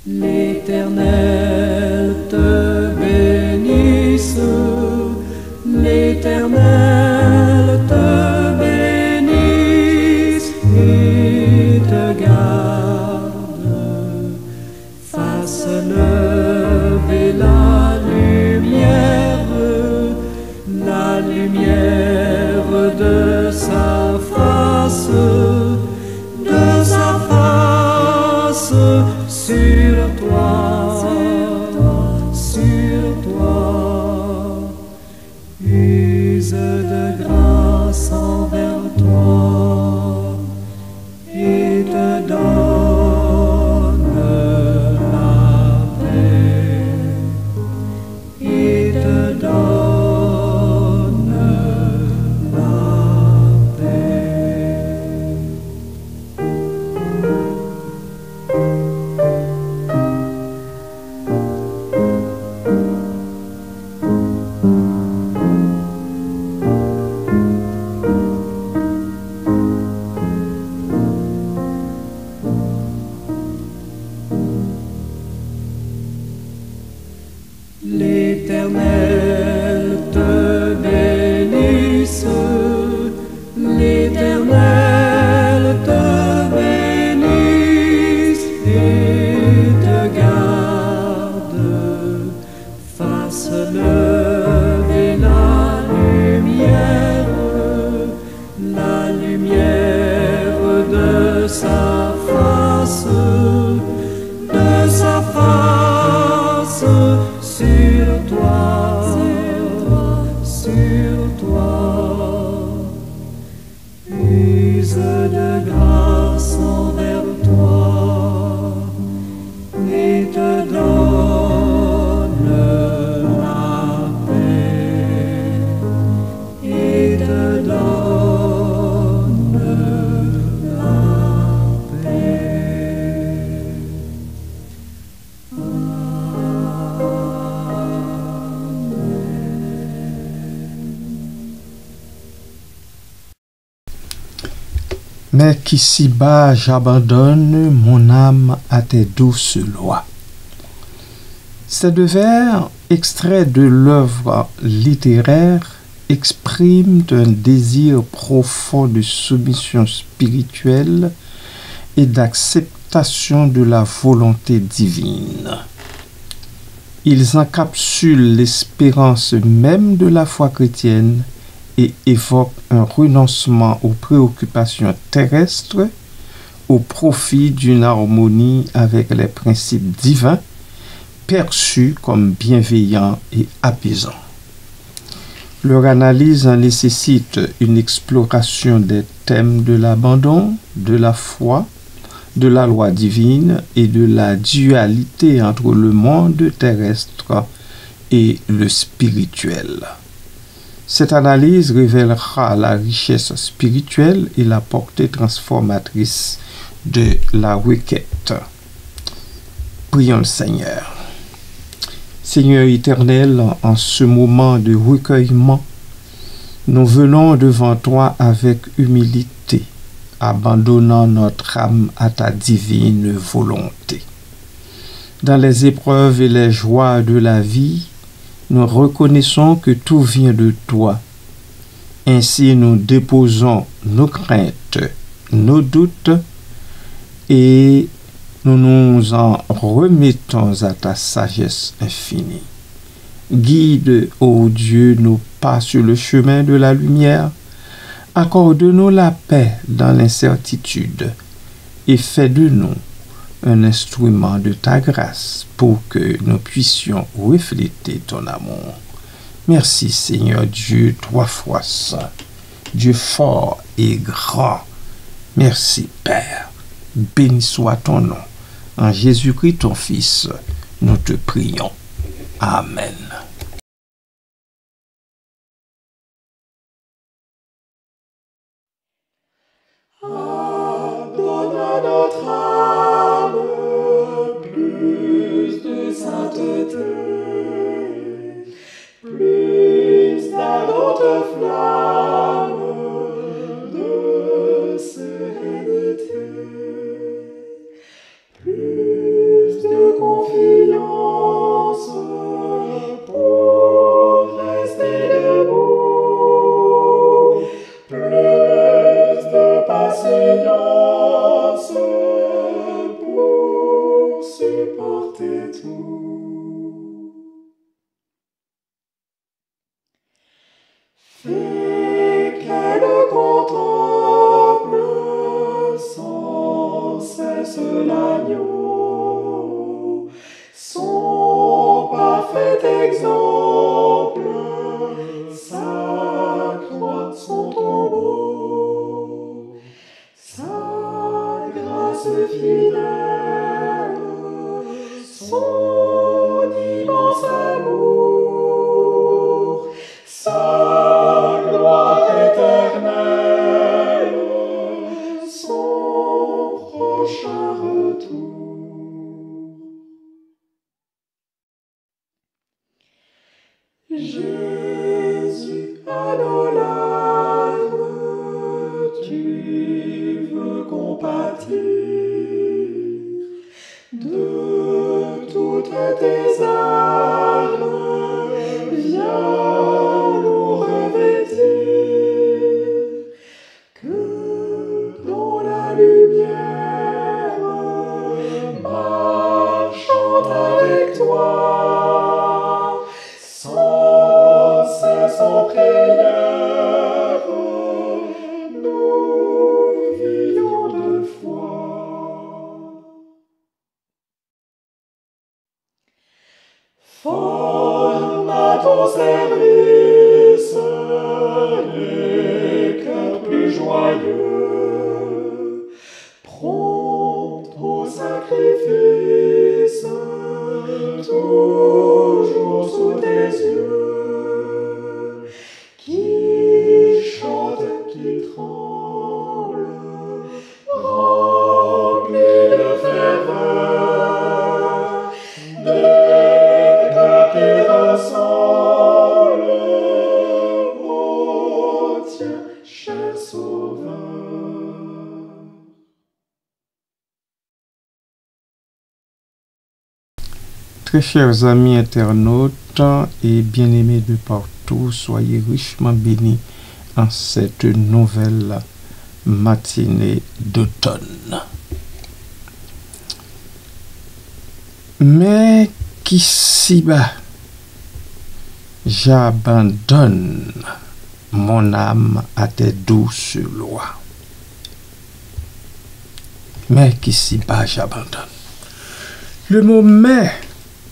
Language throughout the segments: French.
L'Éternel te bénisse, l'Éternel te bénisse et te garde, fasse lever la lumière de sa face sur toi, use de grâce envers toi et te donne la paix, et te donne la paix. L'Éternel te bénisse, l'Éternel te bénisse et te garde, fasse lever la lumière de sa face sur toi, use de grâce envers toi et te donne la paix, et te donne la paix. Mais qu'ici-bas j'abandonne mon âme à tes douces lois. Ces deux vers, extraits de l'œuvre littéraire, expriment un désir profond de soumission spirituelle et d'acceptation de la volonté divine. Ils encapsulent l'espérance même de la foi chrétienne et évoque un renoncement aux préoccupations terrestres au profit d'une harmonie avec les principes divins perçus comme bienveillants et apaisants. Leur analyse en nécessite une exploration des thèmes de l'abandon, de la foi, de la loi divine et de la dualité entre le monde terrestre et le spirituel. Cette analyse révélera la richesse spirituelle et la portée transformatrice de la requête. Prions le Seigneur. Seigneur éternel, en ce moment de recueillement, nous venons devant toi avec humilité, abandonnant notre âme à ta divine volonté. Dans les épreuves et les joies de la vie, nous reconnaissons que tout vient de toi. Ainsi, nous déposons nos craintes, nos doutes et nous nous en remettons à ta sagesse infinie. Guide, ô Dieu, nos pas sur le chemin de la lumière. Accorde-nous la paix dans l'incertitude et fais de nous un instrument de ta grâce pour que nous puissions refléter ton amour. Merci Seigneur Dieu, trois fois saint, Dieu fort et grand. Merci Père, béni soit ton nom. En Jésus-Christ ton Fils, nous te prions. Amen. Donne à notre âme plus de sainteté, plus exemple, sa croix, son tombeau, sa grâce fidèle, son immense amour, sa gloire éternelle, son prochain retour. Jésus, à nos larmes, tu veux compatir de toutes tes armes, viens nous revêtir, que dans la lumière, marchant avec toi, sans cesse en prière, nous vivions de foi. Forme à ton service les cœurs plus joyeux, prompt au sacrifice, toujours sous tes yeux, qui chante, qui tremble, rempli de ferveur, des cœurs qui ressemblent au tien, cher Sauveur. Très chers amis internautes et bien-aimés de partout, soyez richement bénis en cette nouvelle matinée d'automne. Mais qu'ici-bas, j'abandonne mon âme à tes douces lois. Mais qu'ici-bas, j'abandonne. Le mot « mais »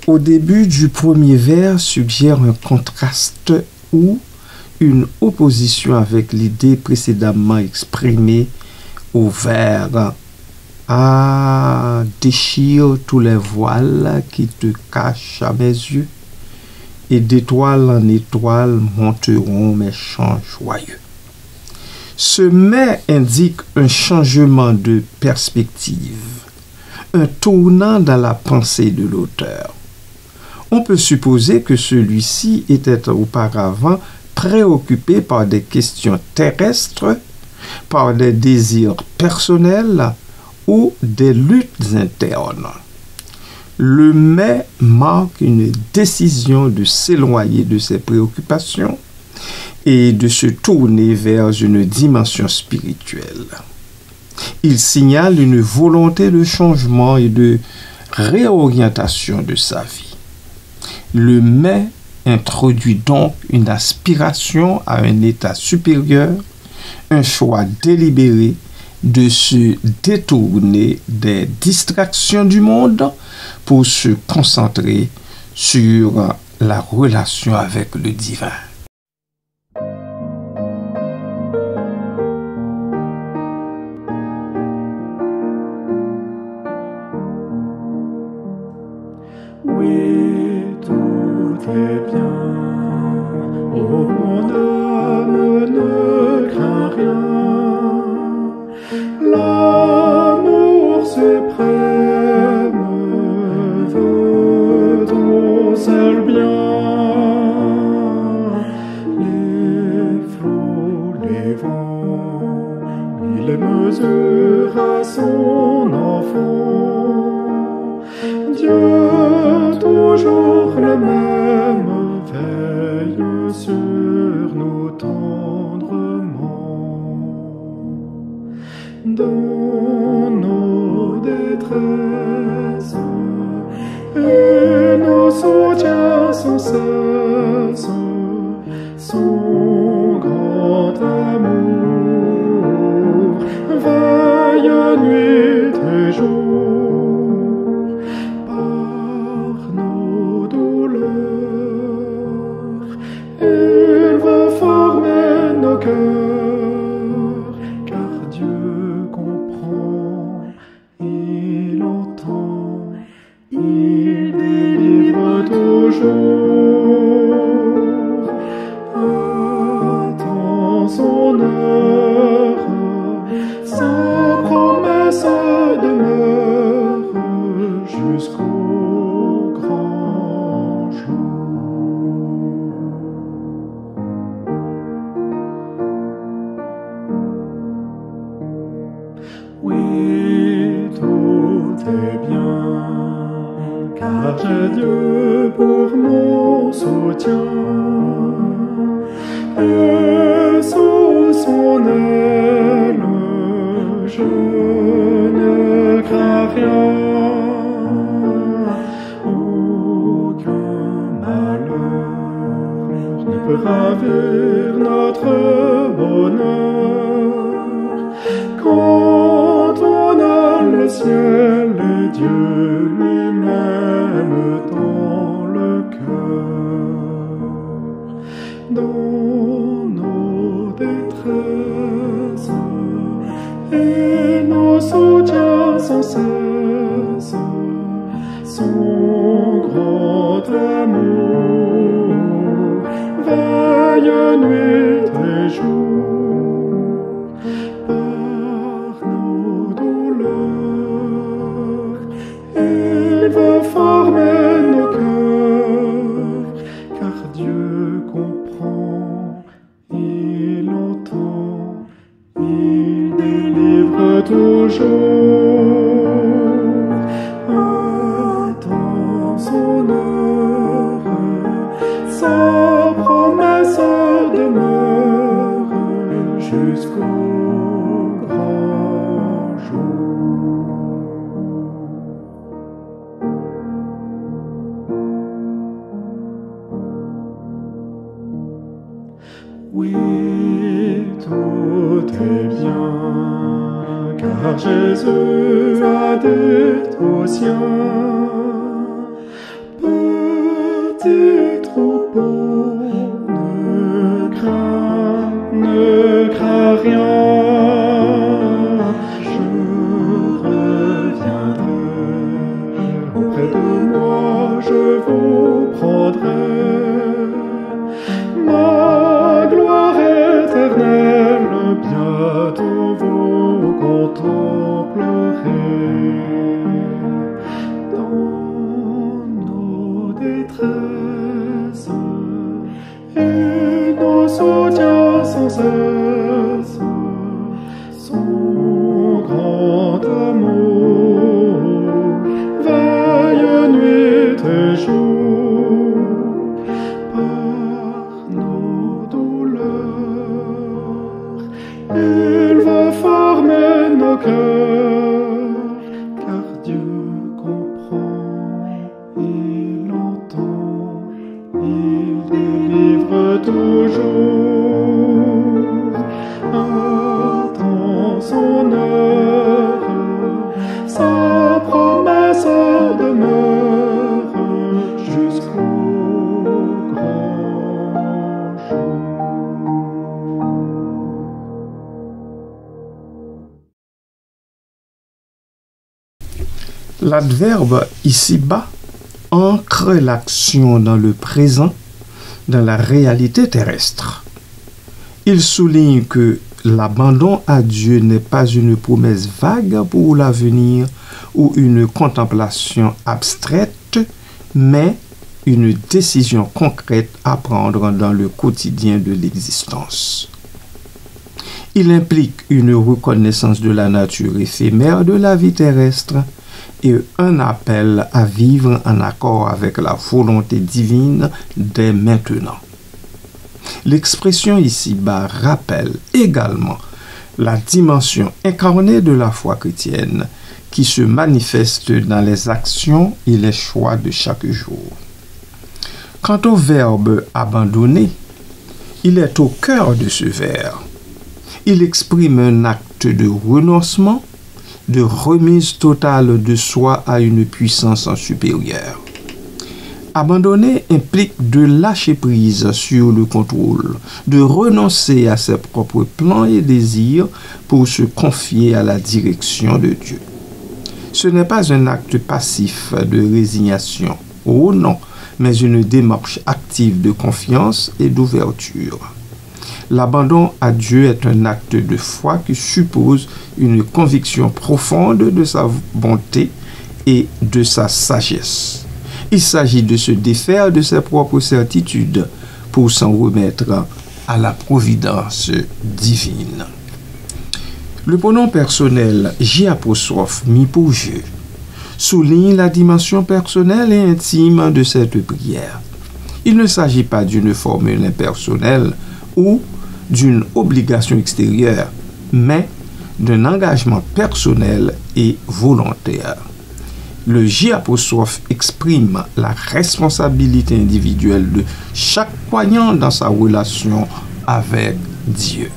au début du premier vers suggère un contraste ou une opposition avec l'idée précédemment exprimée au vers « Ah, déchire tous les voiles qui te cachent à mes yeux, et d'étoile en étoile monteront mes chants joyeux. » Ce « mais » indique un changement de perspective, un tournant dans la pensée de l'auteur. On peut supposer que celui-ci était auparavant préoccupé par des questions terrestres, par des désirs personnels ou des luttes internes. Le « mais » marque une décision de s'éloigner de ses préoccupations et de se tourner vers une dimension spirituelle. Il signale une volonté de changement et de réorientation de sa vie. Le « mais » introduit donc une aspiration à un état supérieur, un choix délibéré de se détourner des distractions du monde pour se concentrer sur la relation avec le divin. Oui, tout est bien. Oh, mon âme, ne crains rien. L'amour suprême veut ton seul bien. Les flots, les vents, il mesure à son enfant. Dieu, toujours le même, veille sur nous tendrement. Dans nos détresses et nos soutiens sans cesse, son grand amour veille nuit et jour. Par nos douleurs, cœur, car Dieu comprend, il entend, il délivre toujours. Attends son heure, sa promesse demeure jusqu'au grand jour. Oui, tout est bien, car j'ai Dieu pour mon soutien. Et sous son aile, je ne crains rien. Aucun malheur ne peut ravir notre bonheur. Quand on a le ciel et Dieu lui-même dans le cœur, dans nos détresses et nos soutiens sans cesse, son grand amour veille nuit et jour. Par nos douleurs, il veut former nos cœurs, car Dieu comprend, il entend, il délivre toujours. Attends son heure, sa promesse demeure jusqu'au grand jour. Oui, tout est bien, car Jésus a dit aux siens, petit troupeau, ne crains rien, je reviendrai, auprès de moi je vous prendrai, ma gloire éternelle, bientôt vous contemplerez. Dans nos détresses et nos soutiens sans cesse, son grand amour veille nuit et jour. Par nos douleurs, il va former nos cœurs, car Dieu comprend, il entend, il délivre toujours. Attends son heure, sa promesse demeure jusqu'au grand jour. L'adverbe ici-bas ancre l'action dans le présent, dans la réalité terrestre. Il souligne que l'abandon à Dieu n'est pas une promesse vague pour l'avenir ou une contemplation abstraite, mais une décision concrète à prendre dans le quotidien de l'existence. Il implique une reconnaissance de la nature éphémère de la vie terrestre et un appel à vivre en accord avec la volonté divine dès maintenant. L'expression ici-bas rappelle également la dimension incarnée de la foi chrétienne qui se manifeste dans les actions et les choix de chaque jour. Quant au verbe abandonner, il est au cœur de ce vers. Il exprime un acte de renoncement, de remise totale de soi à une puissance supérieure. Abandonner implique de lâcher prise sur le contrôle, de renoncer à ses propres plans et désirs pour se confier à la direction de Dieu. Ce n'est pas un acte passif de résignation, oh non, mais une démarche active de confiance et d'ouverture. L'abandon à Dieu est un acte de foi qui suppose une conviction profonde de sa bonté et de sa sagesse. Il s'agit de se défaire de ses propres certitudes pour s'en remettre à la providence divine. Le pronom personnel J' mis pour je souligne la dimension personnelle et intime de cette prière. Il ne s'agit pas d'une formule impersonnelle ou d'une obligation extérieure, mais d'un engagement personnel et volontaire. Le J' exprime la responsabilité individuelle de chaque croyant dans sa relation avec Dieu.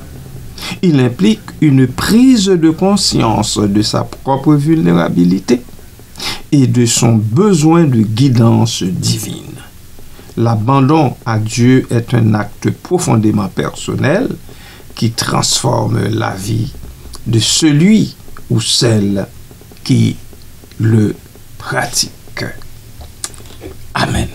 Il implique une prise de conscience de sa propre vulnérabilité et de son besoin de guidance divine. L'abandon à Dieu est un acte profondément personnel qui transforme la vie de celui ou celle qui le pratique. Amen.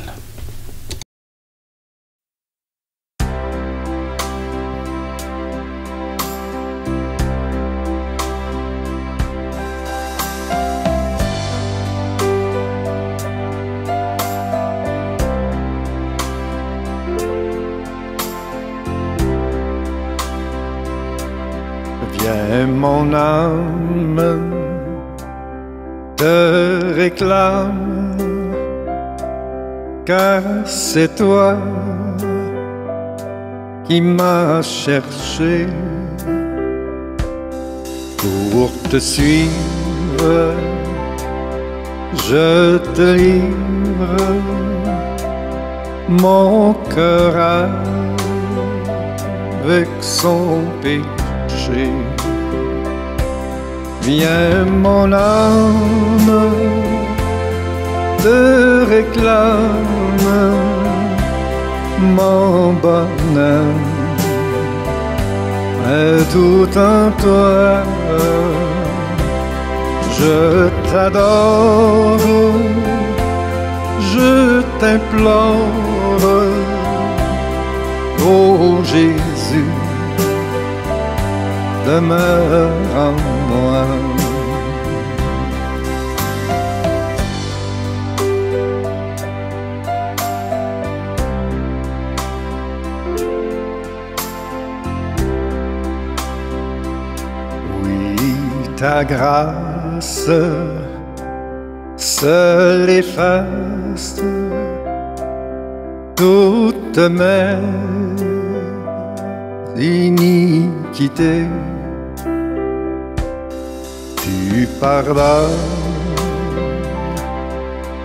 Viens mon âme, te réclame, car c'est toi qui m'as cherché pour te suivre. Je te livre mon cœur avec son péché. Viens mon âme, te réclame, mon bonheur est tout en toi. Je t'adore, je t'implore, ô Jésus, demeure en moi. Oui, ta grâce seule efface toutes mes iniquités. Tu pardonnes,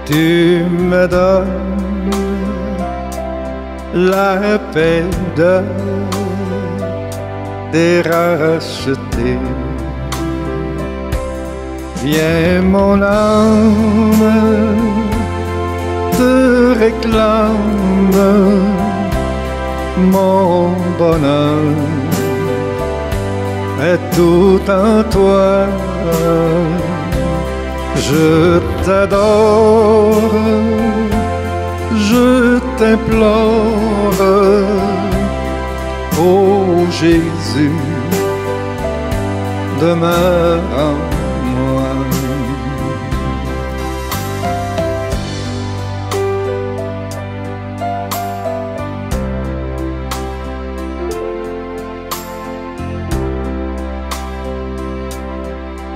tu me donnes la paix de t'es racheté. Viens mon âme, te réclame, mon bonheur est tout en toi. Je t'adore, je t'implore, ô Jésus, demeure en moi.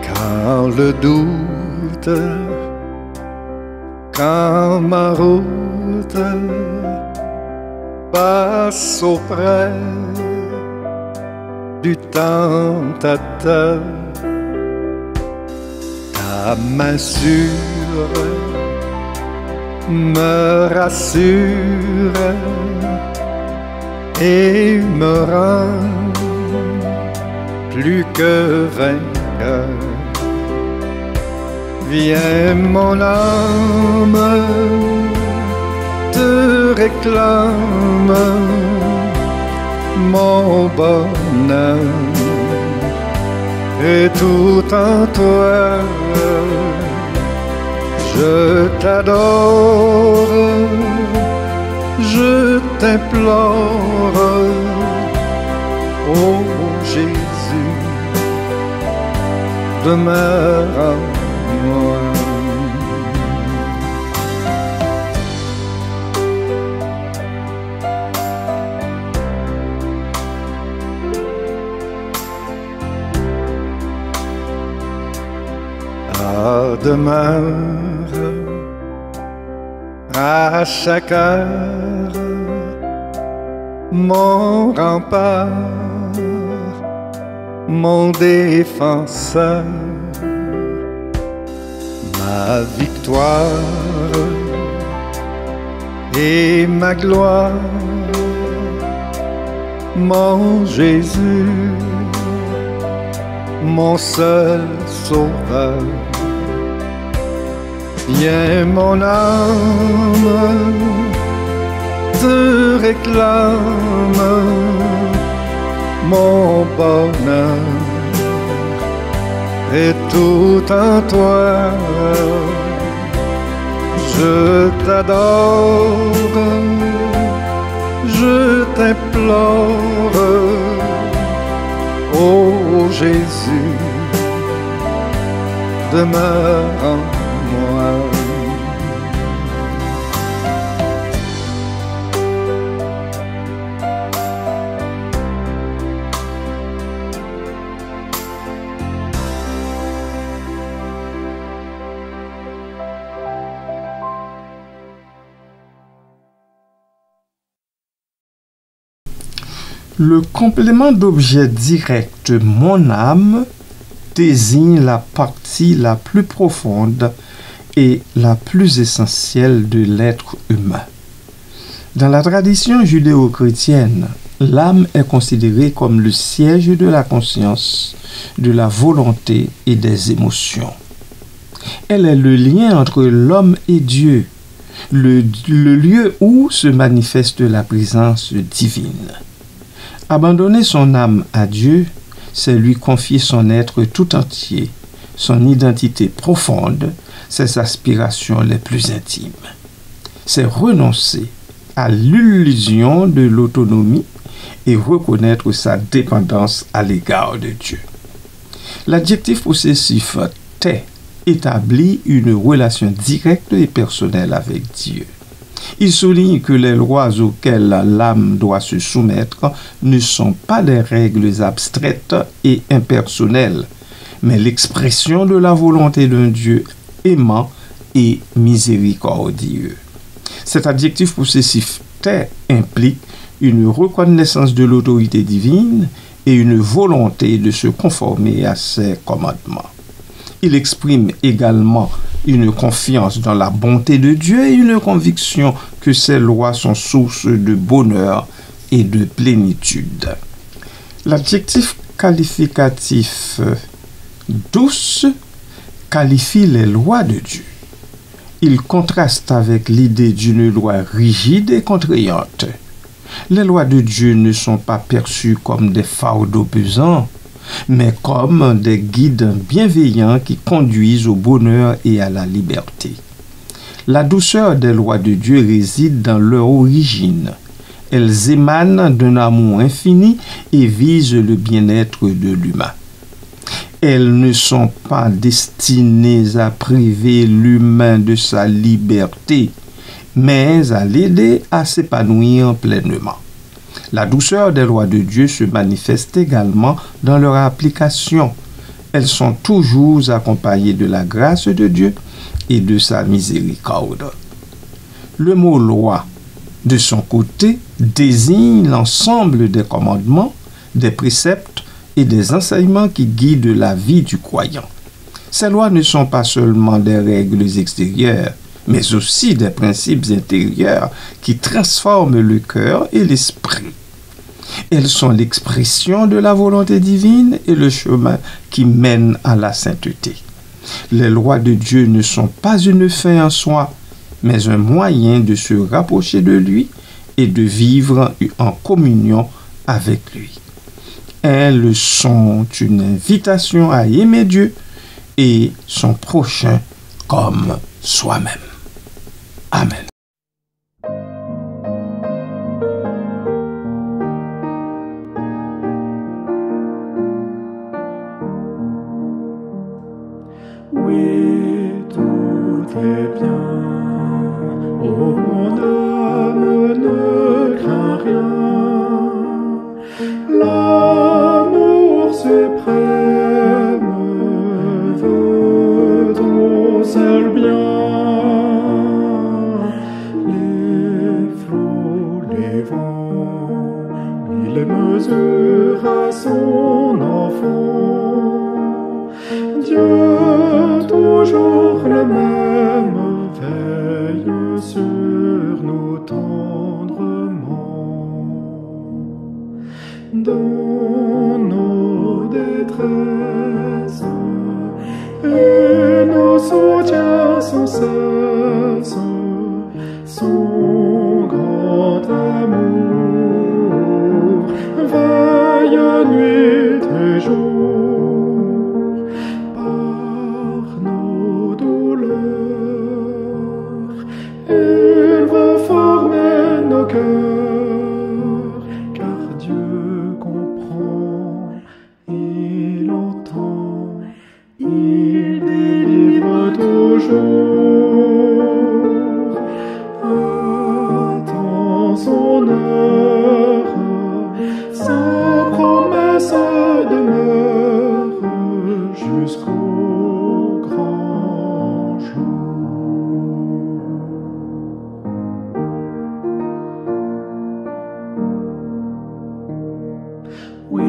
Quand le doute, quand ma route passe auprès du tentateur, ta main sûre me rassure et me rend plus que vainqueur. Viens mon âme, te réclame mon bonheur et tout en toi. Je t'adore, je t'implore, ô Jésus, demeure en moi. Demeure à chaque heure mon rempart, mon défenseur, ma victoire et ma gloire, mon Jésus, mon seul sauveur. Viens mon âme, te réclame mon bonheur et tout en toi. Je t'adore, je t'implore, ô Jésus, demeure en moi. Le complément d'objet direct mon âme désigne la partie la plus profonde et la plus essentielle de l'être humain. Dans la tradition judéo-chrétienne, l'âme est considérée comme le siège de la conscience, de la volonté et des émotions. Elle est le lien entre l'homme et Dieu, le lieu où se manifeste la présence divine. Abandonner son âme à Dieu, c'est lui confier son être tout entier, son identité profonde, ses aspirations les plus intimes. C'est renoncer à l'illusion de l'autonomie et reconnaître sa dépendance à l'égard de Dieu. L'adjectif possessif « t'es » établit une relation directe et personnelle avec Dieu. Il souligne que les lois auxquelles l'âme doit se soumettre ne sont pas des règles abstraites et impersonnelles, mais l'expression de la volonté d'un Dieu aimant et miséricordieux. Cet adjectif possessif « t'es » implique une reconnaissance de l'autorité divine et une volonté de se conformer à ses commandements. Il exprime également une confiance dans la bonté de Dieu et une conviction que ses lois sont source de bonheur et de plénitude. L'adjectif qualificatif douce qualifie les lois de Dieu. Il contraste avec l'idée d'une loi rigide et contraignante. Les lois de Dieu ne sont pas perçues comme des fardeaux pesants, mais comme des guides bienveillants qui conduisent au bonheur et à la liberté. La douceur des lois de Dieu réside dans leur origine. Elles émanent d'un amour infini et visent le bien-être de l'humain. Elles ne sont pas destinées à priver l'humain de sa liberté, mais à l'aider à s'épanouir pleinement. La douceur des lois de Dieu se manifeste également dans leur application. Elles sont toujours accompagnées de la grâce de Dieu et de sa miséricorde. Le mot loi, de son côté, désigne l'ensemble des commandements, des préceptes et des enseignements qui guident la vie du croyant. Ces lois ne sont pas seulement des règles extérieures, mais aussi des principes intérieurs qui transforment le cœur et l'esprit. Elles sont l'expression de la volonté divine et le chemin qui mène à la sainteté. Les lois de Dieu ne sont pas une fin en soi, mais un moyen de se rapprocher de lui et de vivre en communion avec lui. Elles sont une invitation à aimer Dieu et son prochain comme soi-même. Amen. Oui, tout est bien. Oh, mon âme, ne crains rien. L'amour suprême veut ton seul bien. Les flots, les vents, il les mesure à son enfant. Dieu, toujours le même, veille sur nous tendrement. Dans nos détresses et nos soutiens sans cesse, son grand amour veille nuit et jour. Par nos douleurs, il va former nos cœurs, car Dieu comprend, il entend, il délivre toujours. Attends son heure, sa promesse demeure jusqu'au grand jour. Oui,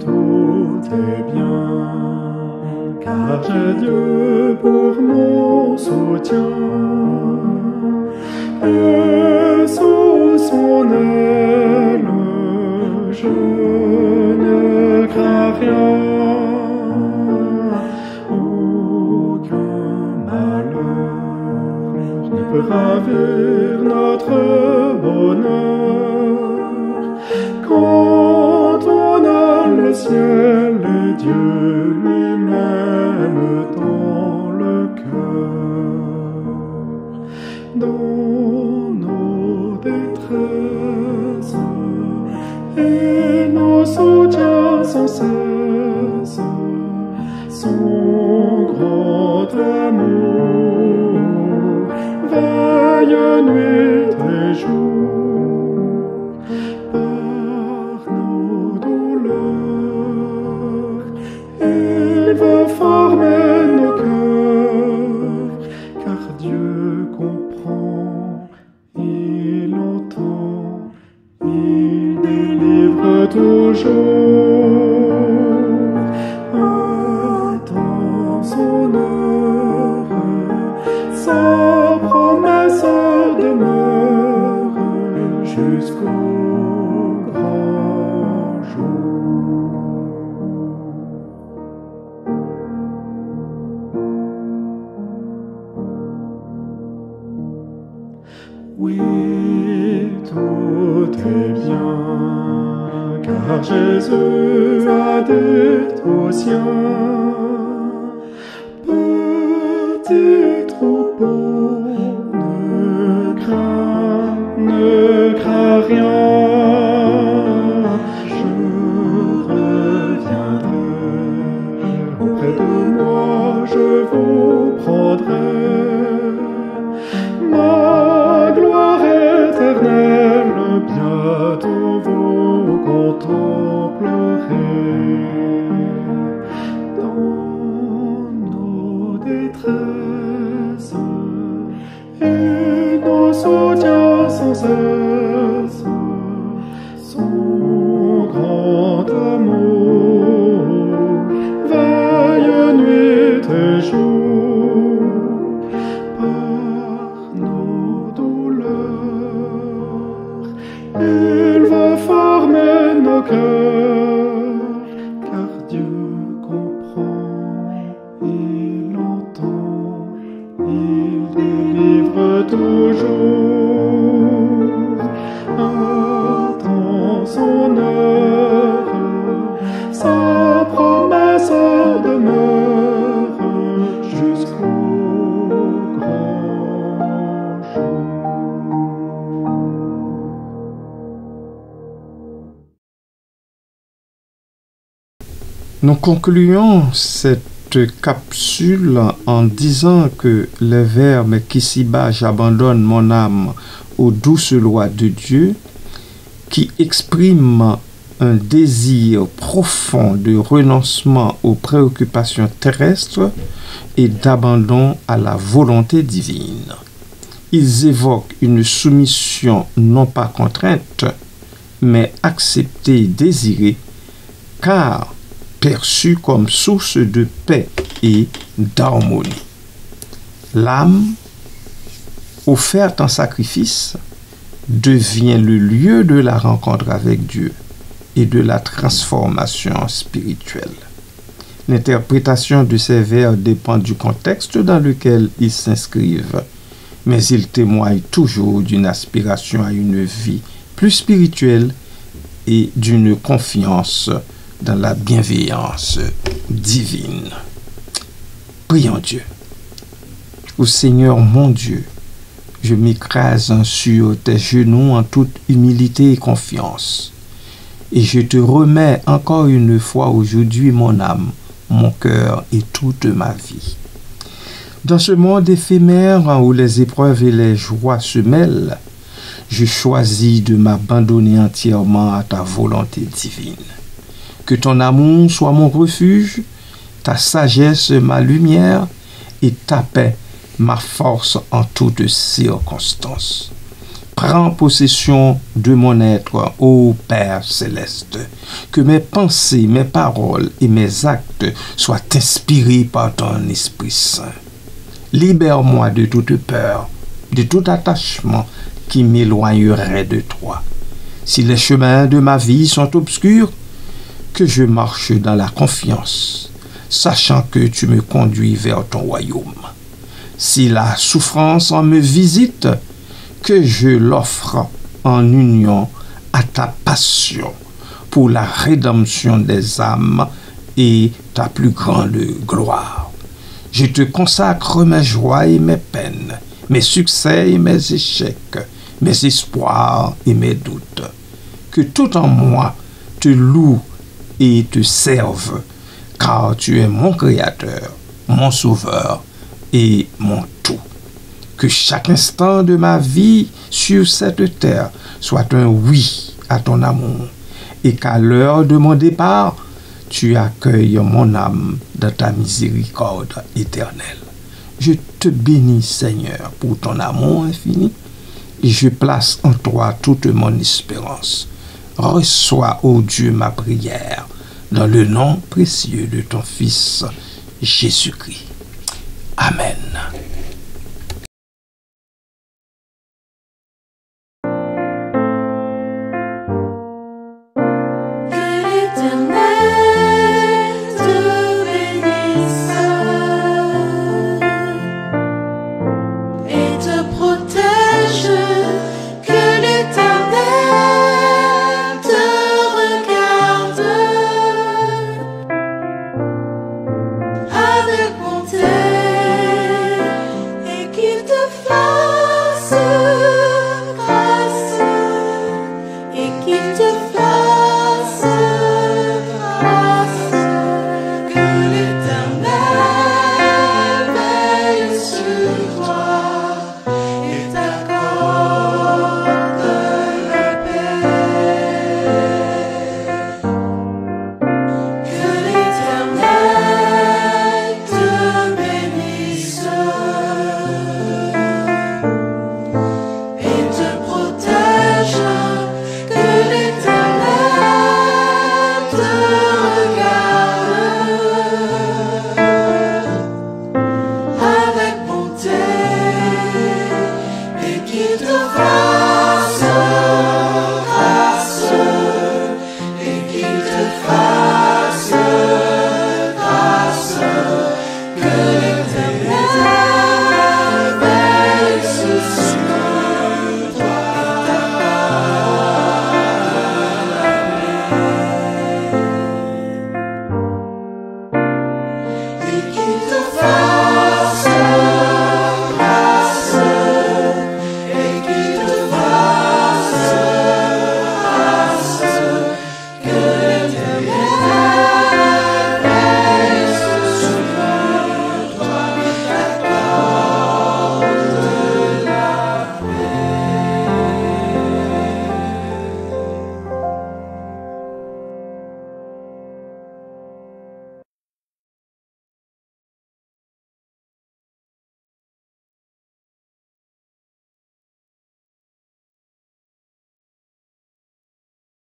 tout est bien, car j'ai Dieu pour mon soutien. Et sous son aile, je ne crains rien. Aucun malheur ne peut ravir notre bonheur. Quand on a le ciel et Dieu lui-même dans le cœur, dans nos détresses et nos soutiens sans cesse, son grand amour veille nuit et jour. Par nos douleurs, il veut former nos cœurs, car Dieu comprend, il entend, il délivre toujours. Attends son heure, sa promesse demeure jusqu'au grand jour. Oui, tout est bien, car Jésus a dit aux siens, petit troupeau, ne crains rien, je reviendrai, auprès de moi je vous prendrai. Ma gloire éternelle, bientôt vous contemplerez. Dans nos détresses et nos soutiens sans cesse, son grand amour veille nuit et jour. Par nos douleurs, il va former nos cœurs, car Dieu comprend, il entend, il délivre Nous concluons cette capsule en disant que le verbe qu'ici-bas j'abandonne mon âme aux douces lois de Dieu, qui exprime un désir profond de renoncement aux préoccupations terrestres et d'abandon à la volonté divine. Ils évoquent une soumission non pas contrainte, mais acceptée et désirée, car perçue comme source de paix et d'harmonie. L'âme, offerte en sacrifice, devient le lieu de la rencontre avec Dieu et de la transformation spirituelle. L'interprétation de ces vers dépend du contexte dans lequel ils s'inscrivent, mais ils témoignent toujours d'une aspiration à une vie plus spirituelle et d'une confiance dans la bienveillance divine. Prions Dieu. Ô Seigneur mon Dieu, je m'écrase sur tes genoux en toute humilité et confiance. Et je te remets encore une fois aujourd'hui mon âme, mon cœur et toute ma vie. Dans ce monde éphémère où les épreuves et les joies se mêlent, je choisis de m'abandonner entièrement à ta volonté divine. Que ton amour soit mon refuge, ta sagesse ma lumière et ta paix ma force en toutes circonstances. Prends possession de mon être, ô Père céleste, que mes pensées, mes paroles et mes actes soient inspirés par ton Esprit Saint. Libère-moi de toute peur, de tout attachement qui m'éloignerait de toi. Si les chemins de ma vie sont obscurs, que je marche dans la confiance, sachant que tu me conduis vers ton royaume. Si la souffrance en me visite, que je l'offre en union à ta passion pour la rédemption des âmes et ta plus grande gloire. Je te consacre mes joies et mes peines, mes succès et mes échecs, mes espoirs et mes doutes. Que tout en moi te loue et te serve, car tu es mon Créateur, mon Sauveur et mon tout. Que chaque instant de ma vie sur cette terre soit un oui à ton amour, et qu'à l'heure de mon départ, tu accueilles mon âme dans ta miséricorde éternelle. Je te bénis, Seigneur, pour ton amour infini, et je place en toi toute mon espérance. Reçois, ô Dieu, ma prière, dans le nom précieux de ton Fils, Jésus-Christ. Amen.